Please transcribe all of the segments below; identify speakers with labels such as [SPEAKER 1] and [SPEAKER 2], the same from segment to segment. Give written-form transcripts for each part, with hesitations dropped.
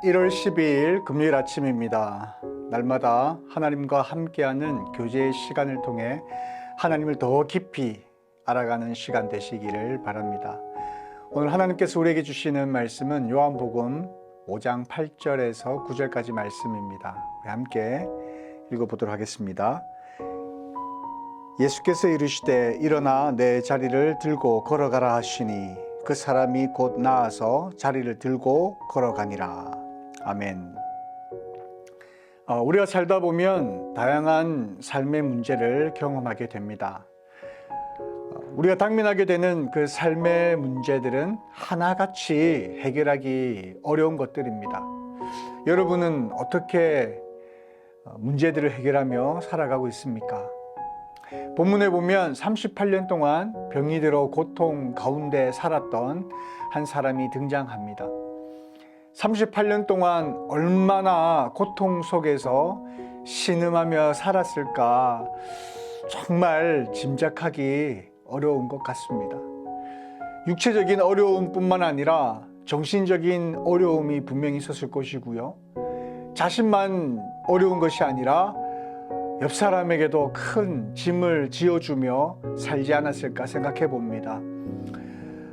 [SPEAKER 1] (1월 12일) 금요일 아침입니다. 날마다 하나님과 함께하는 교제의 시간을 통해 하나님을 더 깊이 알아가는 시간 되시기를 바랍니다. 오늘 하나님께서 우리에게 주시는 말씀은 요한복음 5장 8절에서 9절까지 말씀입니다. 우리 함께 읽어보도록 하겠습니다. 예수께서 이르시되 일어나 내 자리를 들고 걸어가라 하시니 그 사람이 곧 나아서 자리를 들고 걸어가니라. 아멘. 우리가 살다 보면 다양한 삶의 문제를 경험하게 됩니다. 우리가 당면하게 되는 그 삶의 문제들은 하나같이 해결하기 어려운 것들입니다. 여러분은 어떻게 문제들을 해결하며 살아가고 있습니까? 본문에 보면 38년 동안 병이 들어 고통 가운데 살았던 한 사람이 등장합니다. 38년 동안 얼마나 고통 속에서 신음하며 살았을까 정말 짐작하기 어려운 것 같습니다. 육체적인 어려움뿐만 아니라 정신적인 어려움이 분명히 있었을 것이고요. 자신만 어려운 것이 아니라 옆 사람에게도 큰 짐을 지어주며 살지 않았을까 생각해 봅니다.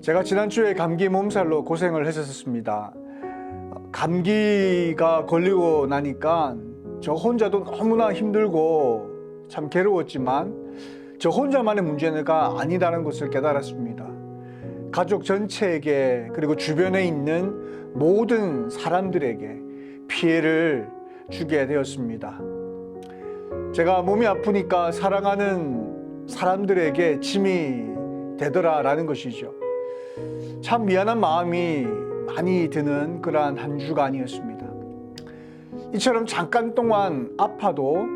[SPEAKER 1] 제가 지난주에 감기 몸살로 고생을 했었습니다. 감기가 걸리고 나니까 저 혼자도 너무나 힘들고 참 괴로웠지만 저 혼자만의 문제가 아니다는 것을 깨달았습니다. 가족 전체에게 그리고 주변에 있는 모든 사람들에게 피해를 주게 되었습니다. 제가 몸이 아프니까 사랑하는 사람들에게 짐이 되더라라는 것이죠. 참 미안한 마음이 많이 드는 그러한 한 주가 아니었습니다. 이처럼 잠깐 동안 아파도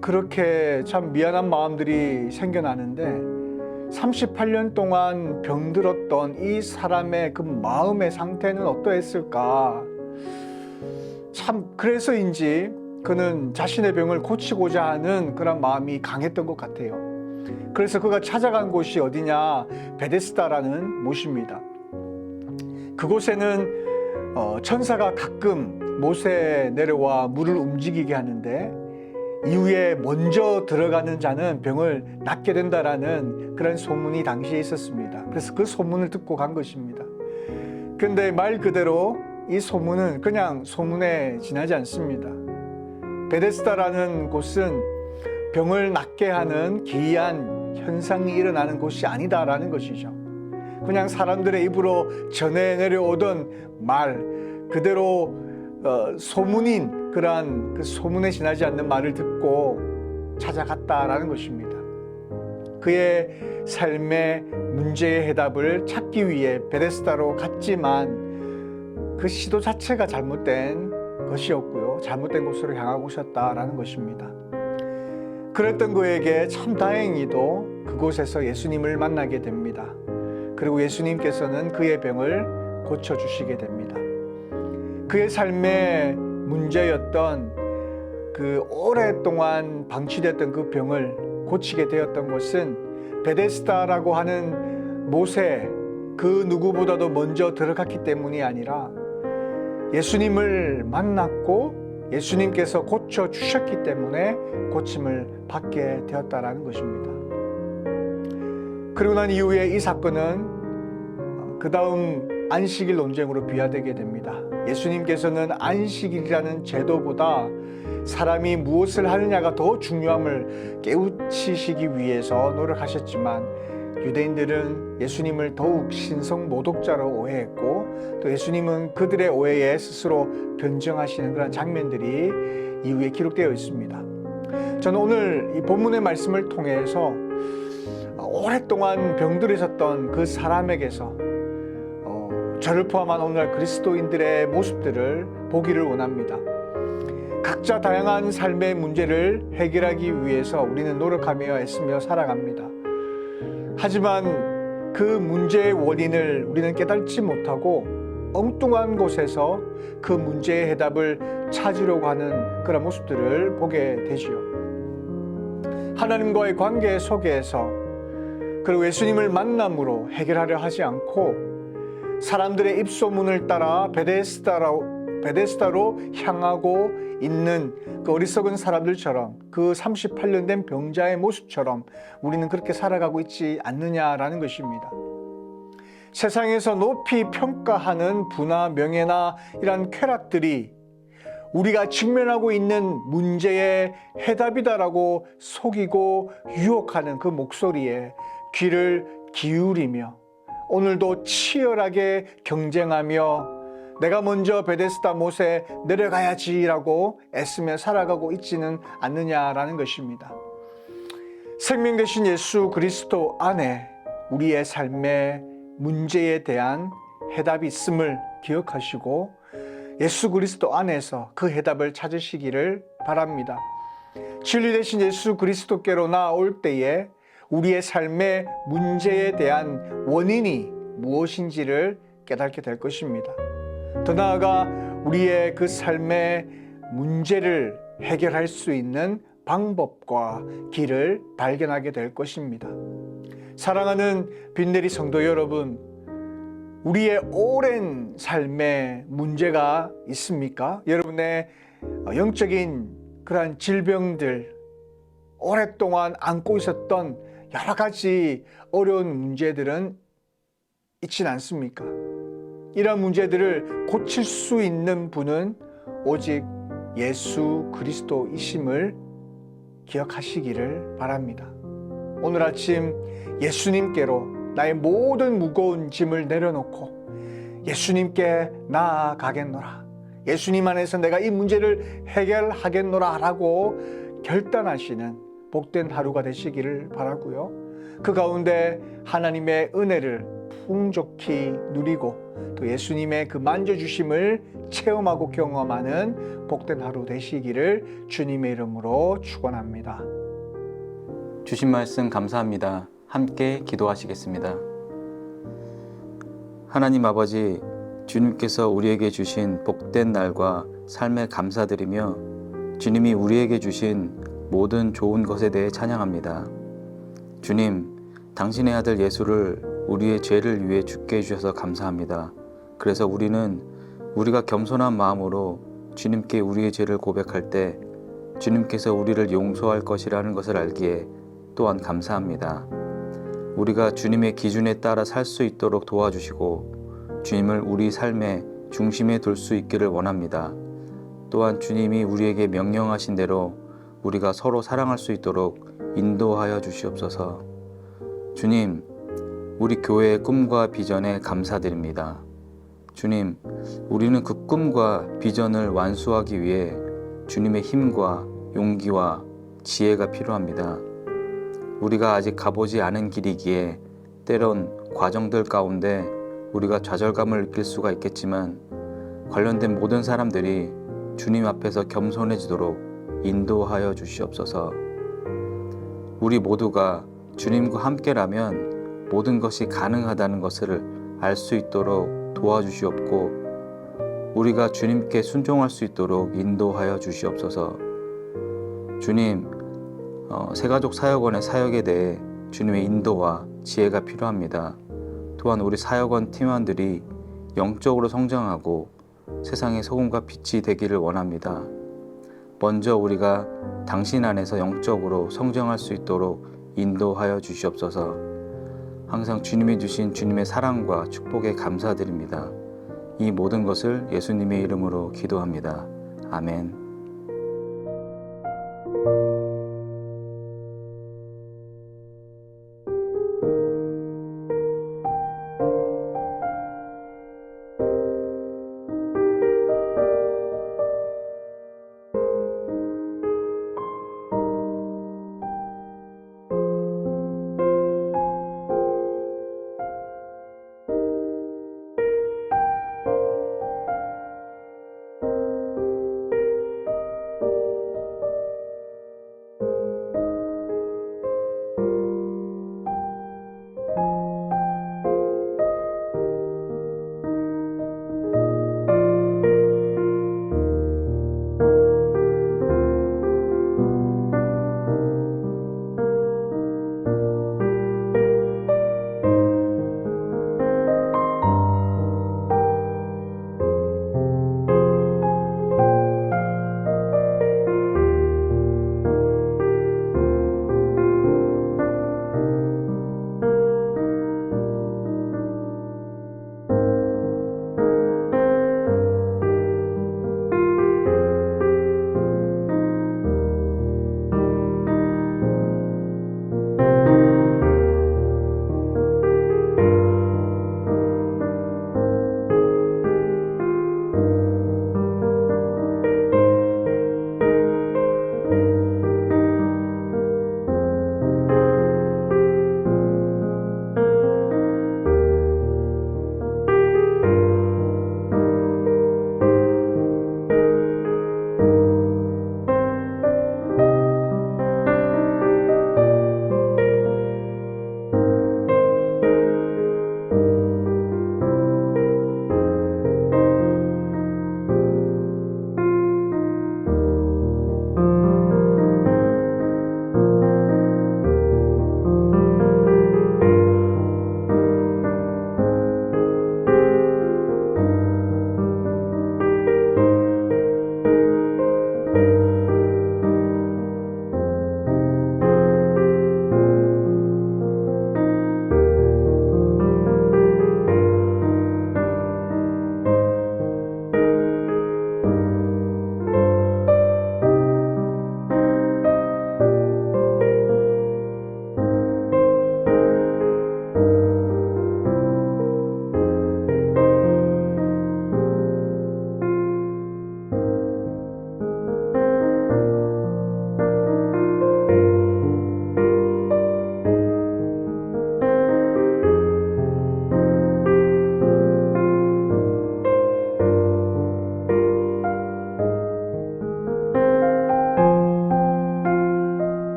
[SPEAKER 1] 그렇게 참 미안한 마음들이 생겨나는데 38년 동안 병들었던 이 사람의 그 마음의 상태는 어떠했을까? 참 그래서인지 그는 자신의 병을 고치고자 하는 그런 마음이 강했던 것 같아요. 그래서 그가 찾아간 곳이 어디냐? 베데스다라는 못입니다. 그곳에는 천사가 가끔 못에 내려와 물을 움직이게 하는데 이후에 먼저 들어가는 자는 병을 낫게 된다라는 그런 소문이 당시에 있었습니다. 그래서 그 소문을 듣고 간 것입니다. 그런데 말 그대로 이 소문은 그냥 소문에 지나지 않습니다. 베데스다라는 곳은 병을 낫게 하는 기이한 현상이 일어나는 곳이 아니다라는 것이죠. 그냥 사람들의 입으로 전해 내려오던 말 그대로 소문인 그러한 그 소문에 지나지 않는 말을 듣고 찾아갔다라는 것입니다. 그의 삶의 문제의 해답을 찾기 위해 베데스다로 갔지만 그 시도 자체가 잘못된 것이었고요. 잘못된 곳으로 향하고 오셨다라는 것입니다. 그랬던 그에게 참 다행히도 그곳에서 예수님을 만나게 됩니다. 그리고 예수님께서는 그의 병을 고쳐주시게 됩니다. 그의 삶의 문제였던 그 오랫동안 방치됐던 그 병을 고치게 되었던 것은 베데스다라고 하는 못에 그 누구보다도 먼저 들어갔기 때문이 아니라 예수님을 만났고 예수님께서 고쳐주셨기 때문에 고침을 받게 되었다라는 것입니다. 그리고 난 이후에 이 사건은 그 다음 안식일 논쟁으로 비화되게 됩니다. 예수님께서는 안식일이라는 제도보다 사람이 무엇을 하느냐가 더 중요함을 깨우치시기 위해서 노력하셨지만 유대인들은 예수님을 더욱 신성 모독자로 오해했고 또 예수님은 그들의 오해에 스스로 변증하시는 그런 장면들이 이후에 기록되어 있습니다. 저는 오늘 이 본문의 말씀을 통해서 오랫동안 병들으셨던 그 사람에게서 저를 포함한 오늘날 그리스도인들의 모습들을 보기를 원합니다. 각자 다양한 삶의 문제를 해결하기 위해서 우리는 노력하며 애쓰며 살아갑니다. 하지만 그 문제의 원인을 우리는 깨닫지 못하고 엉뚱한 곳에서 그 문제의 해답을 찾으려고 하는 그런 모습들을 보게 되지요. 하나님과의 관계 속에서 그리고 예수님을 만남으로 해결하려 하지 않고 사람들의 입소문을 따라 베데스다로 향하고 있는 그 어리석은 사람들처럼, 그 38년 된 병자의 모습처럼 우리는 그렇게 살아가고 있지 않느냐라는 것입니다. 세상에서 높이 평가하는 부나 명예나 이런 쾌락들이 우리가 직면하고 있는 문제의 해답이다라고 속이고 유혹하는 그 목소리에 귀를 기울이며 오늘도 치열하게 경쟁하며 내가 먼저 베데스다 못에 내려가야지라고 애쓰며 살아가고 있지는 않느냐라는 것입니다. 생명 되신 예수 그리스도 안에 우리의 삶의 문제에 대한 해답이 있음을 기억하시고 예수 그리스도 안에서 그 해답을 찾으시기를 바랍니다. 진리 되신 예수 그리스도께로 나올 때에 우리의 삶의 문제에 대한 원인이 무엇인지를 깨닫게 될 것입니다. 더 나아가 우리의 그 삶의 문제를 해결할 수 있는 방법과 길을 발견하게 될 것입니다. 사랑하는 빈내리 성도 여러분, 우리의 오랜 삶에 문제가 있습니까? 여러분의 영적인 그러한 질병들, 오랫동안 안고 있었던 여러 가지 어려운 문제들은 있진 않습니까? 이런 문제들을 고칠 수 있는 분은 오직 예수 그리스도이심을 기억하시기를 바랍니다. 오늘 아침 예수님께로 나의 모든 무거운 짐을 내려놓고 예수님께 나아가겠노라, 예수님 안에서 내가 이 문제를 해결하겠노라 라고 결단하시는 복된 하루가 되시기를 바라고요. 그 가운데 하나님의 은혜를 풍족히 누리고 또 예수님의 그 만져주심을 체험하고 경험하는 복된 하루 되시기를 주님의 이름으로 축원합니다.
[SPEAKER 2] 주신 말씀 감사합니다. 함께 기도하시겠습니다. 하나님 아버지, 주님께서 우리에게 주신 복된 날과 삶에 감사드리며 주님이 우리에게 주신 모든 좋은 것에 대해 찬양합니다. 주님, 당신의 아들 예수를 우리의 죄를 위해 죽게 해주셔서 감사합니다. 그래서 우리는 우리가 겸손한 마음으로 주님께 우리의 죄를 고백할 때 주님께서 우리를 용서할 것이라는 것을 알기에 또한 감사합니다. 우리가 주님의 기준에 따라 살 수 있도록 도와주시고 주님을 우리 삶의 중심에 둘 수 있기를 원합니다. 또한 주님이 우리에게 명령하신 대로 우리가 서로 사랑할 수 있도록 인도하여 주시옵소서. 주님, 우리 교회의 꿈과 비전에 감사드립니다. 주님, 우리는 그 꿈과 비전을 완수하기 위해 주님의 힘과 용기와 지혜가 필요합니다. 우리가 아직 가보지 않은 길이기에 때론 과정들 가운데 우리가 좌절감을 느낄 수가 있겠지만 관련된 모든 사람들이 주님 앞에서 겸손해지도록 인도하여 주시옵소서. 우리 모두가 주님과 함께라면 모든 것이 가능하다는 것을 알 수 있도록 도와주시옵고 우리가 주님께 순종할 수 있도록 인도하여 주시옵소서. 주님, 새가족 사역원의 사역에 대해 주님의 인도와 지혜가 필요합니다. 또한 우리 사역원 팀원들이 영적으로 성장하고 세상의 소금과 빛이 되기를 원합니다. 먼저 우리가 당신 안에서 영적으로 성장할 수 있도록 인도하여 주시옵소서. 항상 주님이 주신 주님의 사랑과 축복에 감사드립니다. 이 모든 것을 예수님의 이름으로 기도합니다. 아멘.